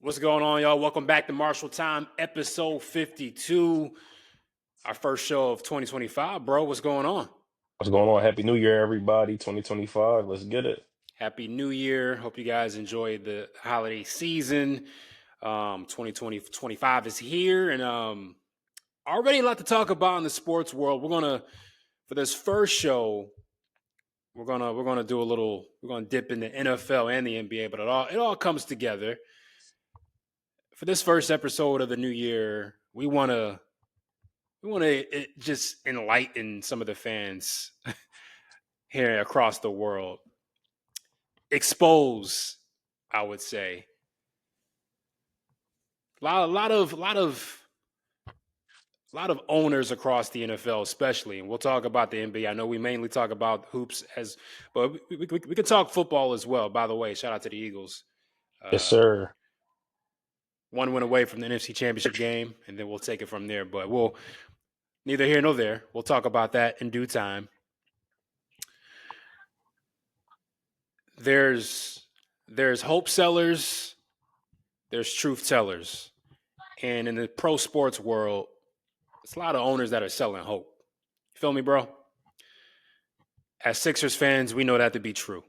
What's going on, y'all? Welcome back to Marshall Time, episode 52, our first show of 2025. Bro, what's going on? What's going on? Happy New Year, everybody. 2025. Let's get it. Happy New Year. Hope you guys enjoyed the holiday season. 2025 is here, and already a lot to talk about in the sports world. For this first show, we're gonna do a little. We're gonna dip in the NFL and the NBA, but it all comes together. For this first episode of the new year, we want to just enlighten some of the fans here across the world, expose, I would say, a lot of owners across the NFL, especially, and we'll talk about the NBA. I know we mainly talk about hoops, but we could talk football as well. By the way, shout out to the Eagles. Yes, Uh, sir. One win away from the NFC Championship game, and then we'll take it from there. But we'll neither here nor there. We'll talk about that in due time. There's hope sellers, there's truth tellers, and in the pro sports world, it's a lot of owners that are selling hope. You feel me, bro? As Sixers fans, we know that to be true.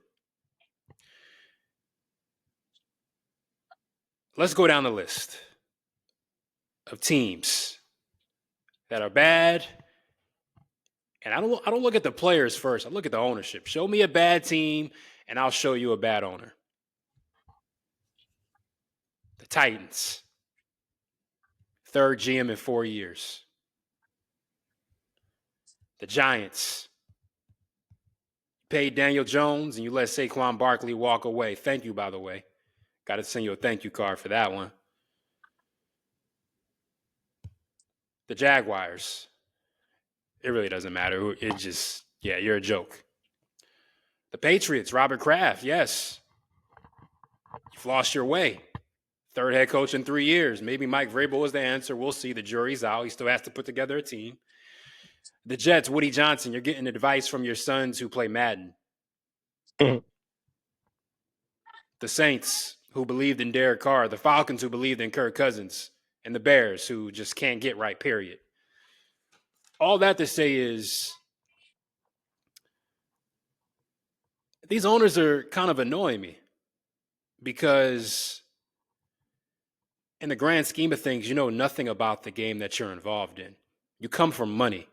Let's go down the list of teams that are bad. And I don't look at the players first. I look at the ownership. Show me a bad team, and I'll show you a bad owner. The Titans, third GM in 4 years. The Giants, paid Daniel Jones and you let Saquon Barkley walk away. Thank you, by the way. Got to send you a thank you card for that one. The Jaguars, it really doesn't matter. You're a joke. The Patriots, Robert Kraft, yes. You've lost your way. Third head coach in 3 years. Maybe Mike Vrabel is the answer. We'll see. The jury's out. He still has to put together a team. The Jets, Woody Johnson, you're getting advice from your sons who play Madden. The Saints, who believed in Derek Carr. The Falcons, who believed in Kirk Cousins. And the Bears, who just can't get right, period. All that to say is these owners are kind of annoying me because in the grand scheme of things, you know nothing about the game that you're involved in. You come from money.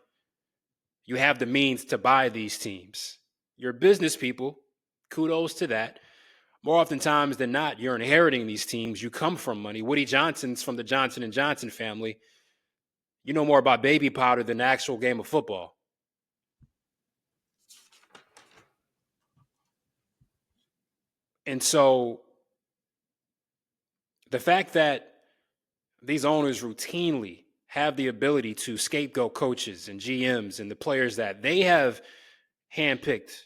You have the means to buy these teams. You're business people. Kudos to that. More oftentimes than not, you're inheriting these teams. You come from money. Woody Johnson's from the Johnson & Johnson family. You know more about baby powder than the actual game of football. And so the fact that these owners routinely have the ability to scapegoat coaches and GMs and the players that they have handpicked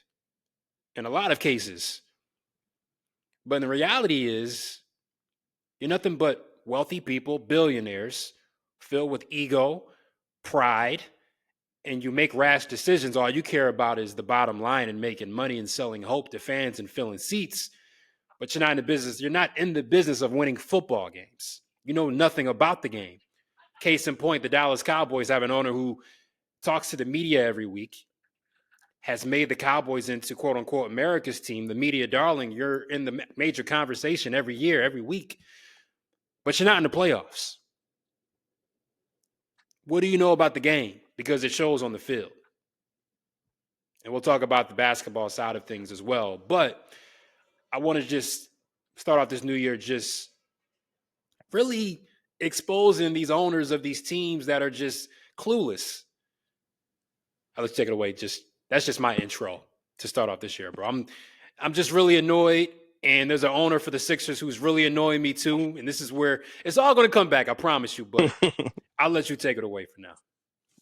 in a lot of cases. But the reality is, you're nothing but wealthy people, billionaires, filled with ego, pride, and you make rash decisions. All you care about is the bottom line and making money and selling hope to fans and filling seats. But you're not in the business. You're not in the business of winning football games. You know nothing about the game. Case in point, the Dallas Cowboys have an owner who talks to the media every week, has made the Cowboys into quote unquote America's team, the media darling. You're in the major conversation every year, every week, but you're not in the playoffs. What do you know about the game? Because it shows on the field. And we'll talk about the basketball side of things as well. But I want to just start off this new year just really exposing these owners of these teams that are just clueless. Let's take it away. That's just my intro to start off this year, bro. I'm just really annoyed, and there's an owner for the Sixers who's really annoying me too. And this is where it's all going to come back, I promise you. But I'll let you take it away for now.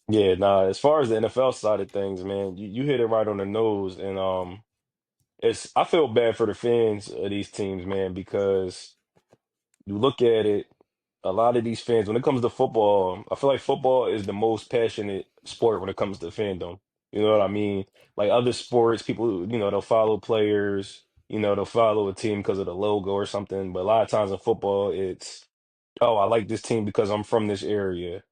Yeah, nah, as far as the NFL side of things, man, you hit it right on the nose. And I feel bad for the fans of these teams, man, because you look at it, a lot of these fans, when it comes to football, I feel like football is the most passionate sport when it comes to fandom. You know what I mean? Like other sports, people, they'll follow players. You know, they'll follow a team because of the logo or something. But a lot of times in football, it's, oh, I like this team because I'm from this area.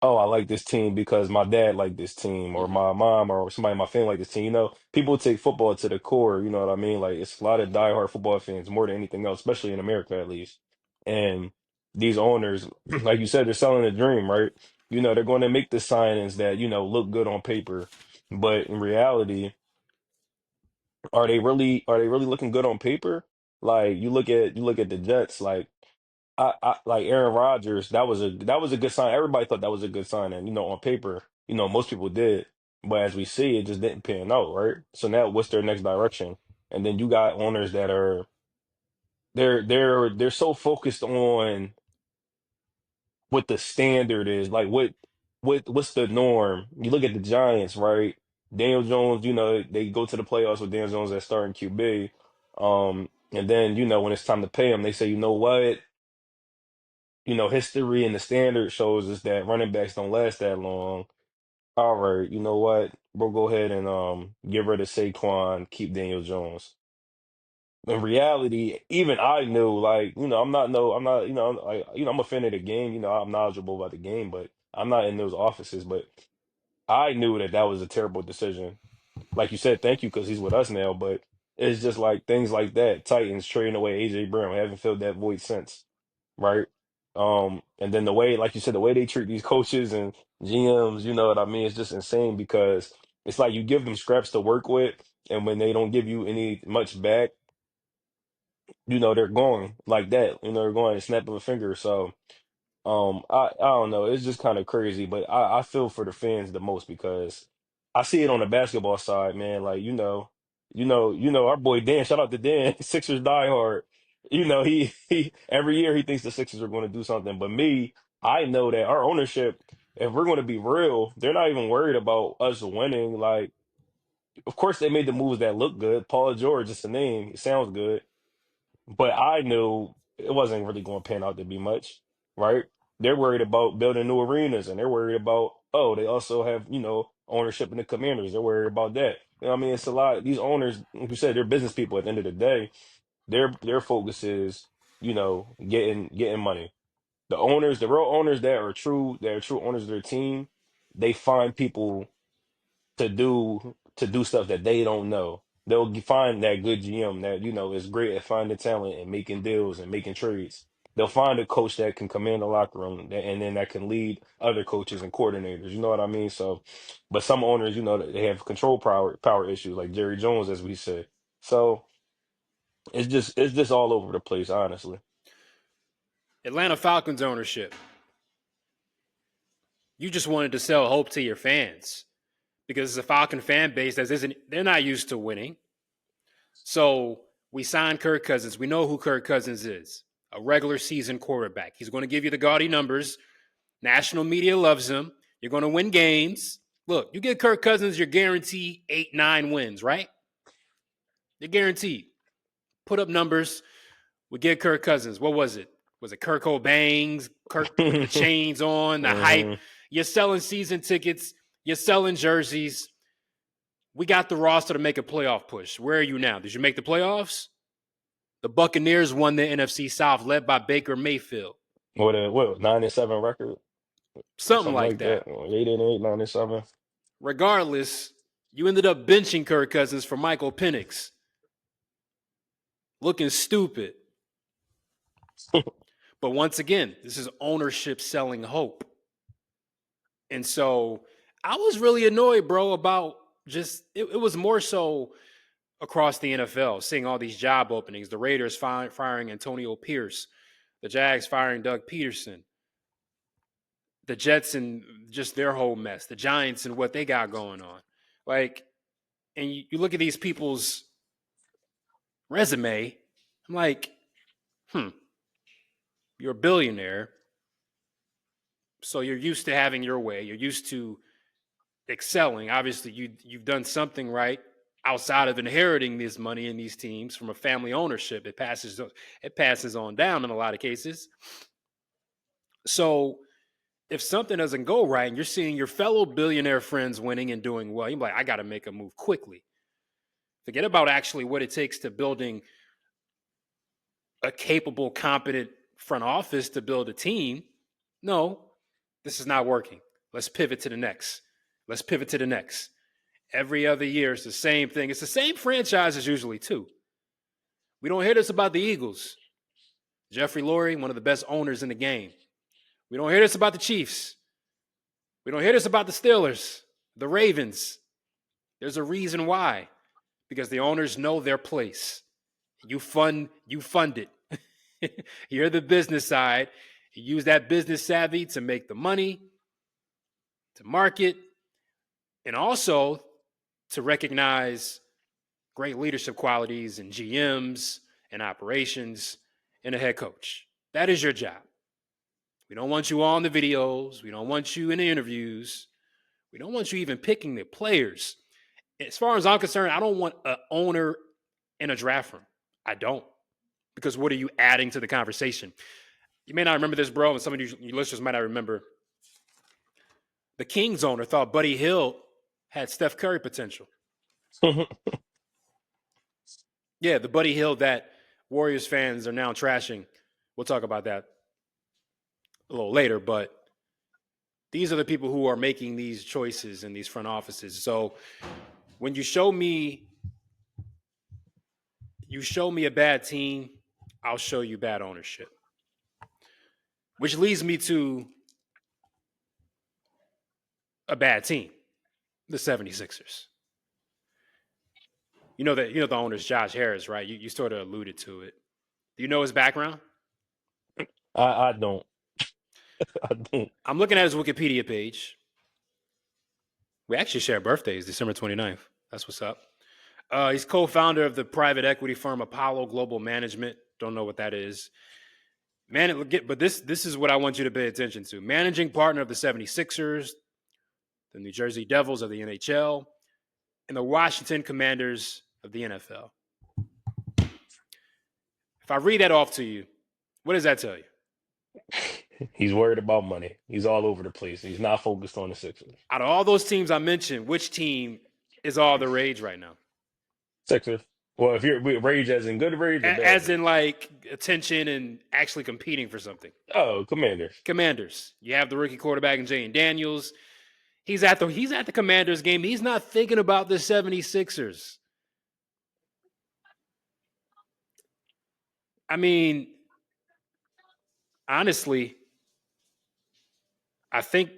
Oh, I like this team because my dad liked this team, or Hmm. my mom or somebody in my family like this team. You know, people take football to the core, you know what I mean? Like it's a lot of diehard football fans more than anything else, especially in America at least. And these owners, like you said, they're selling a dream, right? You know, they're going to make the signings that, you know, look good on paper, but in reality, are they really looking good on paper? Like you look at the Jets, like I like Aaron Rodgers. That was a good sign. Everybody thought that was a good sign, and you know, on paper, you know, most people did. But as we see, it just didn't pan out, right? So now, what's their next direction? And then you got owners that are they're so focused on what the standard is, like what's the norm. You look at the Giants, right? Daniel Jones, you know, they go to the playoffs with Daniel Jones as starting QB. And then, you know, when it's time to pay him, they say, you know what? You know, history and the standard shows us that running backs don't last that long. All right, you know what? We'll go ahead and get rid of Saquon, keep Daniel Jones. In reality, even I knew, like, you know, I'm not, you know, I'm a fan of the game. You know, I'm knowledgeable about the game, but I'm not in those offices. But I knew that that was a terrible decision. Like you said, thank you because he's with us now. But it's just like things like that. Titans trading away AJ Brown, haven't filled that void since, right? And then the way, like you said, the way they treat these coaches and GMs, you know what I mean? It's just insane because it's like you give them scraps to work with, and when they don't give you any much back, you know, they're going like that. You know, they're going a snap of a finger. So I don't know. It's just kind of crazy, but I feel for the fans the most because I see it on the basketball side, man. Like, our boy Dan, shout out to Dan, Sixers diehard. You know, he every year he thinks the Sixers are going to do something. But me, I know that our ownership, if we're going to be real, they're not even worried about us winning. Like, of course they made the moves that look good. Paul George, it's a name. It sounds good. But I knew it wasn't really going to pan out to be much, right? They're worried about building new arenas and they're worried about, oh, they also have, you know, ownership in the Commanders. They're worried about that. You know what I mean? It's a lot. These owners, like you said, they're business people at the end of the day. Their focus is, you know, getting money. The real owners that are true owners of their team, they find people to do stuff that they don't know. They'll find that good GM that you know is great at finding talent and making deals and making trades. They'll find a coach that can command the locker room and then that can lead other coaches and coordinators. You know what I mean? So, but some owners, you know, they have control power issues like Jerry Jones, as we said. So it's just all over the place, honestly. Atlanta Falcons ownership. You just wanted to sell hope to your fans because it's a Falcon fan base that isn't. They're not used to winning. So we signed Kirk Cousins. We know who Kirk Cousins is. A regular season quarterback. He's going to give you the gaudy numbers. National media loves him. You're going to win games. Look, you get Kirk Cousins, you're guaranteed 8, 9 wins, right? You're guaranteed. Put up numbers. We get Kirk Cousins. What was it? Was it Kirk O'Bangs? Kirk with the chains on, the hype. Hmm. You're selling season tickets. You're selling jerseys. We got the roster to make a playoff push. Where are you now? Did you make the playoffs? The Buccaneers won the NFC South, led by Baker Mayfield. What 9-7 record, Something something like like that. that. 8-8, 9-7. Regardless, you ended up benching Kirk Cousins for Michael Penix, looking stupid. But once again, this is ownership selling hope. And so I was really annoyed, bro, about just it was more so across the NFL, seeing all these job openings. The Raiders firing Antonio Pierce, the Jags firing Doug Peterson, the Jets and just their whole mess, the Giants and what they got going on. Like, and you look at these people's resume, I'm like, you're a billionaire. So you're used to having your way. You're used to excelling. Obviously, you've done something right outside of inheriting this money in these teams from a family ownership. It passes on down in a lot of cases. So if something doesn't go right and you're seeing your fellow billionaire friends winning and doing well, you're like, I got to make a move quickly. Forget about actually what it takes to building a capable, competent front office to build a team. No, this is not working. Let's pivot to the next. Let's pivot to the next. Every other year, it's the same thing. It's the same franchises usually, too. We don't hear this about the Eagles. Jeffrey Lurie, one of the best owners in the game. We don't hear this about the Chiefs. We don't hear this about the Steelers, the Ravens. There's a reason why. Because the owners know their place. You fund it. You're the business side. You use that business savvy to make the money, to market, and also to recognize great leadership qualities in GMs and operations and a head coach. That is your job. We don't want you on the videos. We don't want you in the interviews. We don't want you even picking the players. As far as I'm concerned, I don't want an owner in a draft room. I don't. Because what are you adding to the conversation? You may not remember this, bro, and some of you listeners might not remember. The Kings owner thought Buddy Hield had Steph Curry potential. Yeah, the Buddy Hield that Warriors fans are now trashing. We'll talk about that a little later, but these are the people who are making these choices in these front offices. So when you show me a bad team, I'll show you bad ownership. Which leads me to a bad team, the 76ers. You know the owner's Josh Harris, right? You sort of alluded to it. Do you know his background? I don't. I don't. I'm looking at his Wikipedia page. We actually share birthdays, December 29th. That's what's up. He's co-founder of the private equity firm Apollo Global Management. Don't know what that is. But this is what I want you to pay attention to. Managing partner of the 76ers, the New Jersey Devils of the NHL, and the Washington Commanders of the NFL. If I read that off to you, what does that tell you? He's worried about money. He's all over the place. He's not focused on the Sixers. Out of all those teams I mentioned, which team is all the rage right now? Sixers. Well, if you're rage as in good rage or bad As rage? in like attention and actually competing for something. Oh, Commanders. Commanders. You have the rookie quarterback in Jayden Daniels. He's at the Commanders game. He's not thinking about the 76ers. I mean, honestly, I think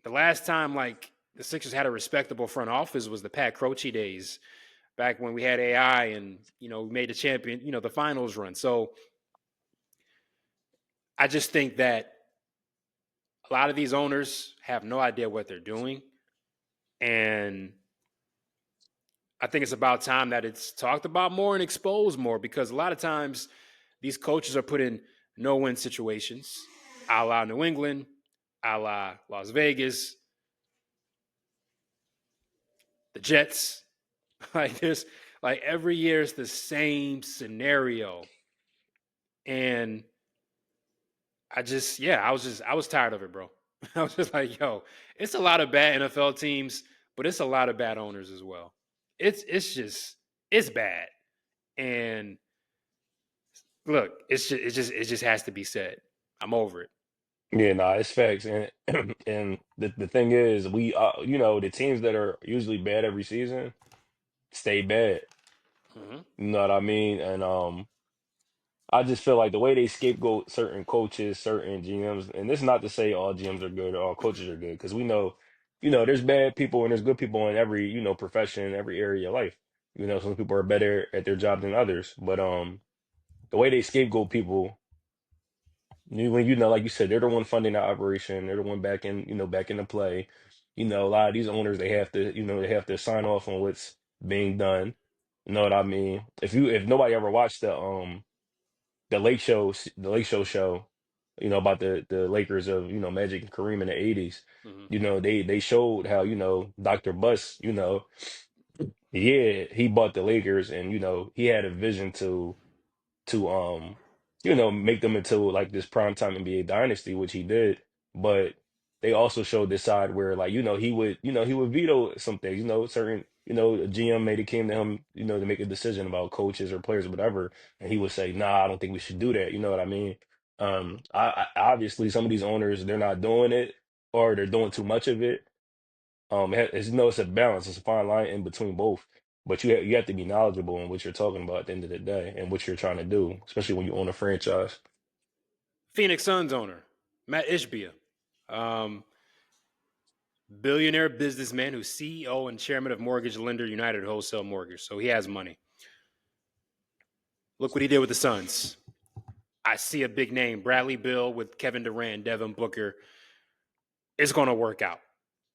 the last time like the Sixers had a respectable front office was the Pat Croce days, back when we had AI and we made the champion, the finals run. So I just think that a lot of these owners have no idea what they're doing, and I think it's about time that it's talked about more and exposed more, because a lot of times these coaches are put in no-win situations, a la New England, a la Las Vegas, the Jets. Like every year it's the same scenario. And I was tired of it, bro. I was just like, yo, it's a lot of bad NFL teams, but it's a lot of bad owners as well. It's bad. And look, it just has to be said. I'm over it. Yeah, nah, it's facts. And and the thing is, we the teams that are usually bad every season stay bad. Mhm. You know what I mean? And I just feel like the way they scapegoat certain coaches, certain GMs, and this is not to say all GMs are good or all coaches are good, because we know, there's bad people and there's good people in every, profession, every area of life. Some people are better at their job than others, but the way they scapegoat people, when like you said, they're the one funding the operation, they're the one back in the play. A lot of these owners, they have to sign off on what's being done. You know what I mean? If nobody ever watched the Lake Show, about the Lakers of, Magic and Kareem in the 80s. Mhm. They showed how, Dr. Buss, yeah, he bought the Lakers, and he had a vision to make them into like this primetime NBA dynasty, which he did. But they also showed this side where like, he would veto some things, certain, a GM maybe came to him, to make a decision about coaches or players or whatever, and he would say, nah, I don't think we should do that. You know what I mean? Obviously some of these owners, they're not doing it or they're doing too much of it. It's a balance, it's a fine line in between both. But you have to be knowledgeable in what you're talking about at the end of the day and what you're trying to do, especially when you own a franchise. Phoenix Suns owner, Matt Ishbia, um, billionaire businessman who's CEO and chairman of Mortgage Lender United Wholesale Mortgage. So he has money. Look what he did with the Suns. I see a big name, Bradley Beal with Kevin Durant, Devin Booker. It's going to work out.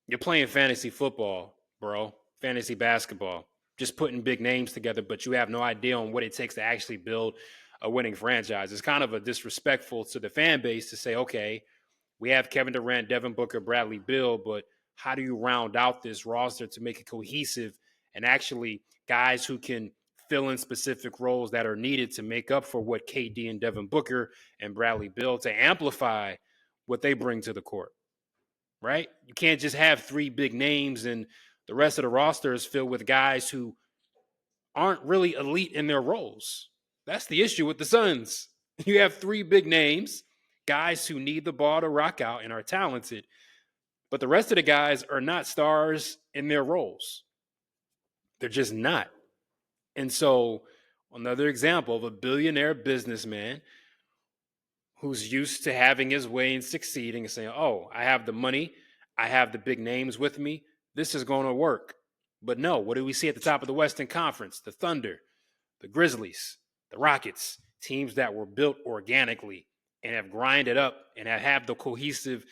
You're playing fantasy football, bro, fantasy basketball, just putting big names together, but you have no idea on what it takes to actually build a winning franchise. It's kind of a disrespectful to the fan base to say, okay, we have Kevin Durant, Devin Booker, Bradley Beal, but how do you round out this roster to make it cohesive and actually guys who can fill in specific roles that are needed to make up for what KD and Devin Booker and Bradley Beal to amplify what they bring to the court, right? You can't just have three big names and the rest of the roster is filled with guys who aren't really elite in their roles. That's the issue with the Suns. You have three big names, guys who need the ball to rock out and are talented, but the rest of the guys are not stars in their roles. They're just not. And so, another example of a billionaire businessman who's used to having his way and succeeding and saying, oh, I have the money, I have the big names with me, this is going to work. But no, what do we see at the top of the Western Conference? The Thunder, the Grizzlies, the Rockets, teams that were built organically and have grinded up and have the cohesive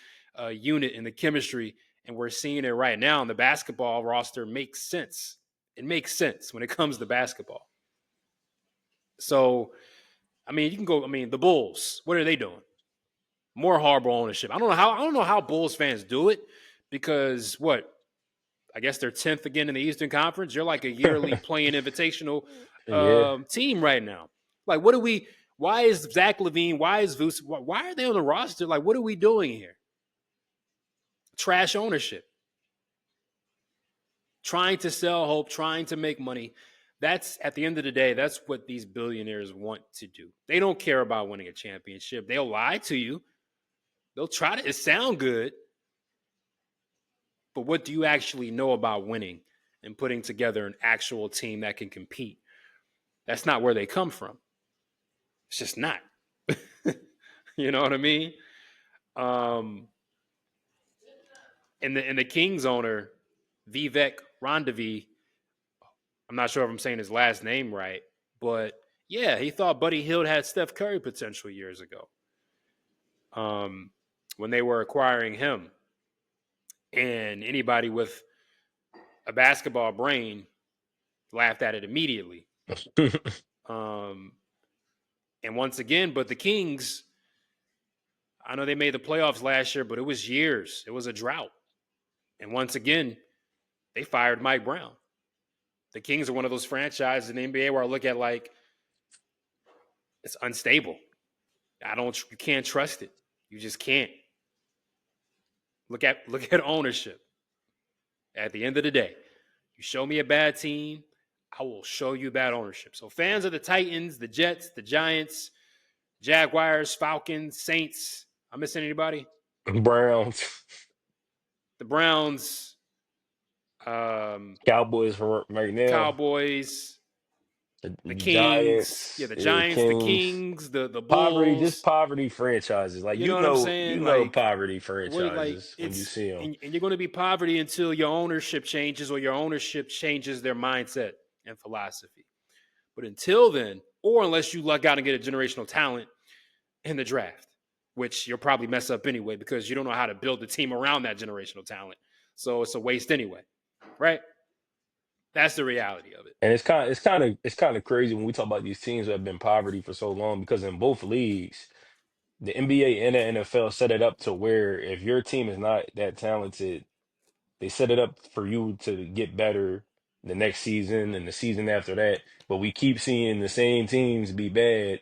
unit and the chemistry. And we're seeing it right now. And the basketball roster makes sense. It makes sense when it comes to basketball. So, I mean, you can go. I mean, the Bulls. What are they doing? More Harbor ownership. I don't know how Bulls fans do it because what? I guess they're 10th again in the Eastern Conference. You're like a yearly playing invitational Yeah. team right now. Like, what do we? Why is Zach Levine? Why is Vuce? Why are they on the roster? Like, what are we doing here? Trash ownership. Trying to sell hope, trying to make money. That's at the end of the day, that's what these billionaires want to do. They don't care about winning a championship. They'll lie to you. They'll try to sound good. But what do you actually know about winning and putting together an actual team that can compete? That's not where they come from. It's just not. You know what I mean? And the Kings owner, Vivek Randavi, I'm not sure if I'm saying his last name right, but yeah, he thought Buddy Hield had Steph Curry potential years ago when they were acquiring him. And anybody with a basketball brain laughed at it immediately. And once again, but the Kings, I know they made the playoffs last year, but it was years. It was a drought. And once again, they fired Mike Brown. The Kings are one of those franchises in the NBA where I look at like it's unstable. You can't trust it. You just can't. Look at ownership. At the end of the day, you show me a bad team, I will show you bad ownership. So fans of the Titans, the Jets, the Giants, Jaguars, Falcons, Saints. I'm missing anybody? Browns, The Browns, Cowboys for right now, Cowboys, the the Kings. Yeah, Giants, the yeah, Giants, the Kings. Kings, the Poverty, just Bulls. poverty franchises. Like You know what I'm you saying? know Like, poverty what? Like franchises when you it's see them. and you're going to be poverty until your ownership changes or your ownership changes their mindset and philosophy. But until then, or unless you luck out and get a generational talent in the draft, which you'll probably mess up anyway because you don't know how to build the team around that generational talent. So it's a waste anyway, right? That's the reality of it. And it's kind of crazy when we talk about these teams that have been in poverty for so long because in both leagues, the NBA and the NFL set it up to where if your team is not that talented, they set it up for you to get better the next season and the season after that. But we keep seeing the same teams be bad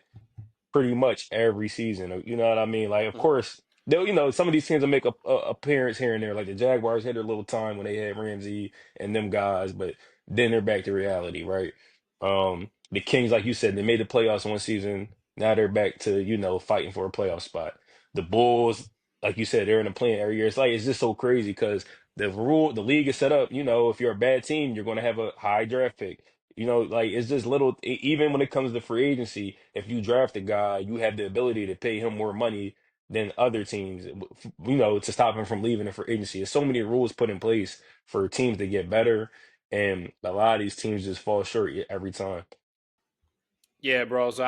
pretty much every season. You know what I mean? Like, of course. they'll, some of these teams will make a appearance here and there. Like the Jaguars had their little time when they had Ramsey and them guys, but then they're back to reality, right? The Kings, like you said, they made the playoffs one season. Now they're back to, fighting for a playoff spot. The Bulls, like you said, they're in the play every year. It's just so crazy because the league is set up, if you're a bad team, you're going to have a high draft pick. Like it's just little, even when it comes to free agency, if you draft a guy, you have the ability to pay him more money than other teams, to stop him from leaving the free agency. There's so many rules put in place for teams to get better, and a lot of these teams just fall short every time. Yeah, bro. So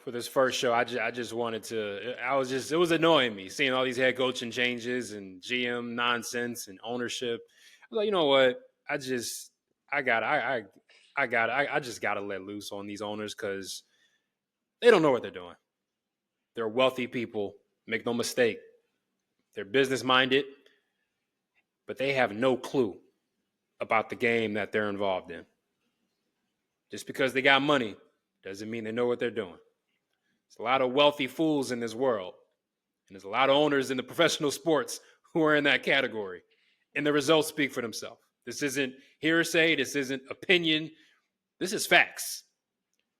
for this first show, I just wanted to. It was annoying me seeing all these head coaching changes and GM nonsense and ownership. I was like, you know what? I got, I just got to let loose on these owners because they don't know what they're doing. They're wealthy people. Make no mistake. They're business minded, but they have no clue about the game that they're involved in. Just because they got money doesn't mean they know what they're doing. There's a lot of wealthy fools in this world, and there's a lot of owners in the professional sports who are in that category, and the results speak for themselves. This isn't hearsay. This isn't opinion. This is facts.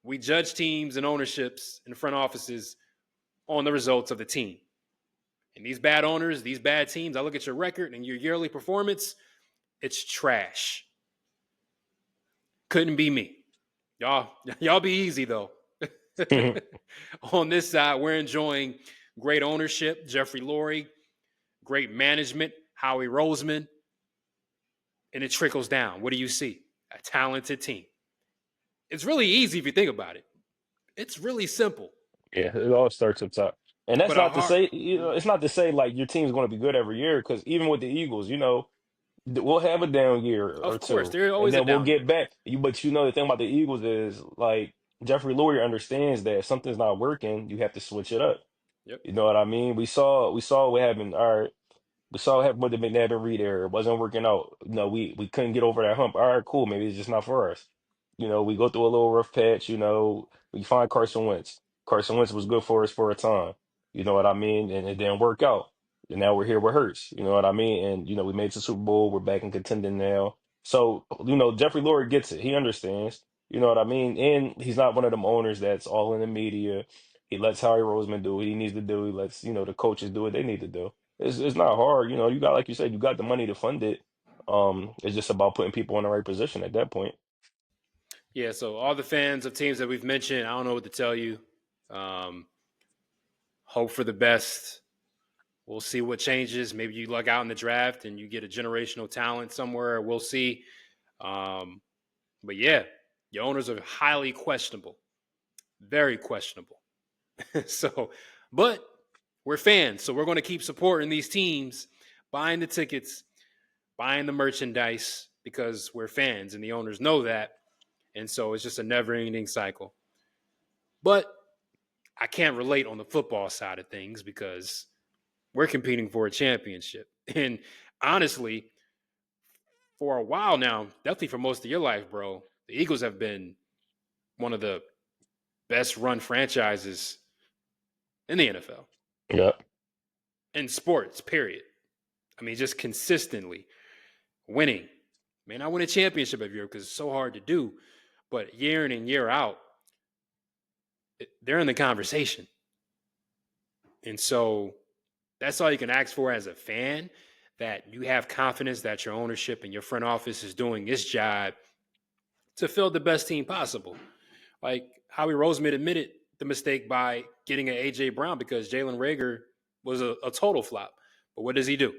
We judge teams and ownerships and front offices on the results of the team. And these bad owners, these bad teams, I look at your record and your yearly performance, it's trash. Couldn't be me. Y'all be easy though. On this side, we're enjoying great ownership, Jeffrey Lurie, great management, Howie Roseman, and it trickles down. What do you see? A talented team. It's really easy if you think about it. It's really simple, Yeah, it all starts up top. And that's but a not to hard. say, it's not to say like your team's going to be good every year, because even with the Eagles, we'll have a down year or Of course, two, there's and always a then we'll down get year. back. But the thing about the Eagles is like Jeffrey Lurie understands that if something's not working, you have to switch it up. Yep. You know what I mean? We saw what happened. All right, we saw what happened with the McNabb and Reed era. It wasn't working out. We couldn't get over that hump. All right, cool. Maybe it's just not for us. We go through a little rough patch. We find Carson Wentz. Carson Wentz was good for us for a time. You know what I mean? And it didn't work out. And now we're here with Hurts. You know what I mean? And we made the Super Bowl. We're back in contending now. So Jeffrey Lurie gets it. He understands. You know what I mean? And he's not one of them owners that's all in the media. He lets Howie Roseman do what he needs to do. He lets the coaches do what they need to do. It's not hard. You got, like you said, you got the money to fund it. It's just about putting people in the right position at that point. Yeah. So all the fans of teams that we've mentioned, I don't know what to tell you. Um, Hope for the best. We'll see what changes. Maybe you luck out in the draft and you get a generational talent somewhere. We'll see. Um, but yeah, your owners are highly questionable, very questionable. So, but we're fans, so we're going to keep supporting these teams, buying the tickets, buying the merchandise because we're fans and the owners know that. And so it's just a never ending cycle. But I can't relate on the football side of things because we're competing for a championship. And honestly, for a while now, definitely for most of your life, bro, the Eagles have been one of the best run franchises in the NFL, Yeah. in sports, period. I mean, just consistently winning. May not win a championship every year because it's so hard to do, but year in and year out, they're in the conversation. And so that's all you can ask for as a fan, that you have confidence that your ownership and your front office is doing its job to field the best team possible. Like Howie Roseman admitted the mistake by getting an A.J. Brown because Jalen Rager was a total flop. But what does he do?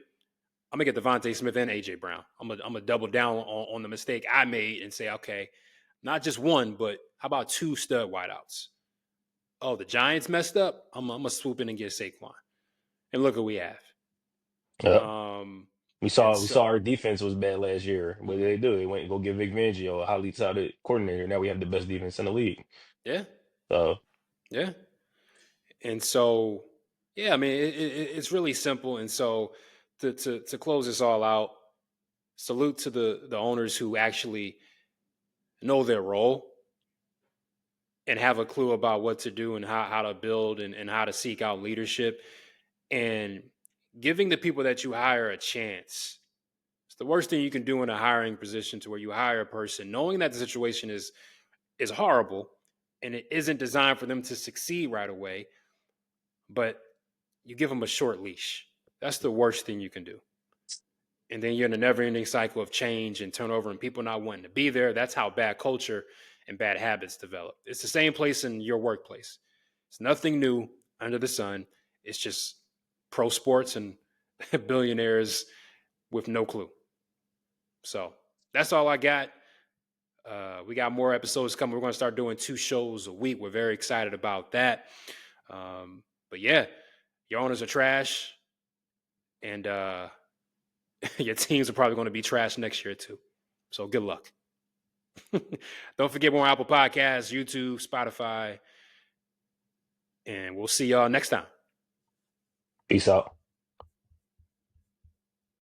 I'm gonna get Devontae Smith and AJ Brown. I'm gonna double down on the mistake I made and say, okay, not just one, but how about two stud wideouts? Oh, the Giants messed up. I'm gonna swoop in and get Saquon, and look what we have. Yeah. Um, We and saw we saw so our defense was bad last year. What did they do? They went and go get Vic Fangio a highly touted coordinator. Now we have the best defense in the league. yeah, So yeah, and so yeah, I mean it's really simple. And so to close this all out, salute to the owners who actually know their role and have a clue about what to do and how to build and how to seek out leadership. and giving the people that you hire a chance. It's the worst thing you can do in a hiring position, to where you hire a person knowing that the situation is horrible and it isn't designed for them to succeed right away, but you give them a short leash. That's the worst thing you can do. And then you're in a never-ending cycle of change and turnover and people not wanting to be there. That's how bad culture and bad habits develop. It's the same place in your workplace. It's nothing new under the sun. It's just pro sports and billionaires with no clue. So that's all I got. We got more episodes coming. We're going to start doing 2 shows a week. We're very excited about that. But yeah, your owners are trash, and your teams are probably going to be trash next year too. So good luck. Don't forget, we're on Apple Podcasts, YouTube, Spotify, and we'll see y'all next time. Peace out.